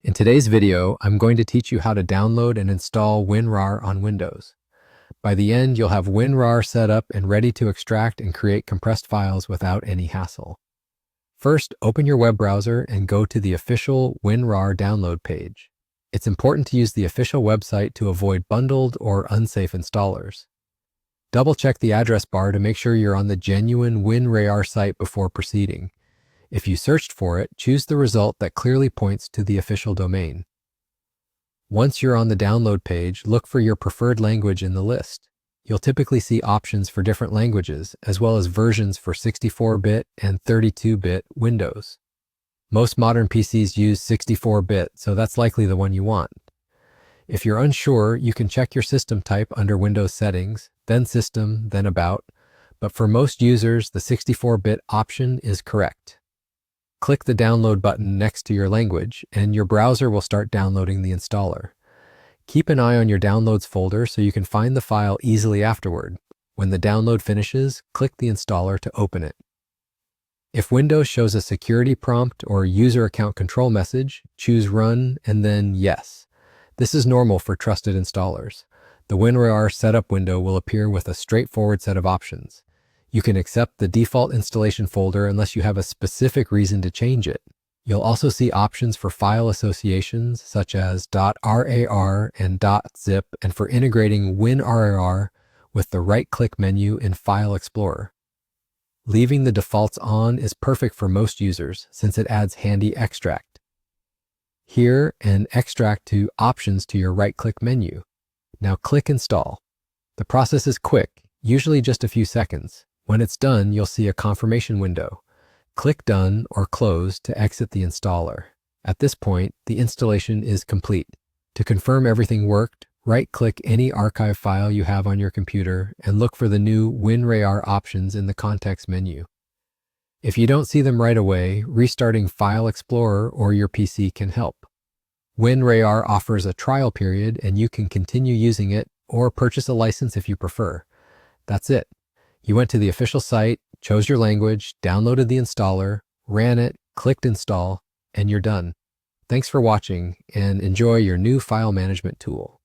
In today's video, I'm going to teach you how to download and install WinRAR on Windows. By the end, you'll have WinRAR set up and ready to extract and create compressed files without any hassle. First, open your web browser and go to the official WinRAR download page. It's important to use the official website to avoid bundled or unsafe installers. Double-check the address bar to make sure you're on the genuine WinRAR site before proceeding. If you searched for it, choose the result that clearly points to the official domain. Once you're on the download page, look for your preferred language in the list. You'll typically see options for different languages, as well as versions for 64-bit and 32-bit Windows. Most modern PCs use 64-bit, so that's likely the one you want. If you're unsure, you can check your system type under Windows Settings, then System, then About, but for most users, the 64-bit option is correct. Click the download button next to your language, and your browser will start downloading the installer. Keep an eye on your downloads folder so you can find the file easily afterward. When the download finishes, click the installer to open it. If Windows shows a security prompt or user account control message, choose Run and then Yes. This is normal for trusted installers. The WinRAR setup window will appear with a straightforward set of options. You can accept the default installation folder unless you have a specific reason to change it. You'll also see options for file associations such as .rar and .zip, and for integrating WinRAR with the right-click menu in File Explorer. Leaving the defaults on is perfect for most users since it adds handy extract. Here, and extract to options to your right-click menu. Now click Install. The process is quick, usually just a few seconds. When it's done, you'll see a confirmation window. Click Done or Close to exit the installer. At this point, the installation is complete. To confirm everything worked, right-click any archive file you have on your computer and look for the new WinRAR options in the context menu. If you don't see them right away, restarting File Explorer or your PC can help. WinRAR offers a trial period and you can continue using it or purchase a license if you prefer. That's it. You went to the official site, chose your language, downloaded the installer, ran it, clicked Install, and you're done. Thanks for watching and enjoy your new file management tool.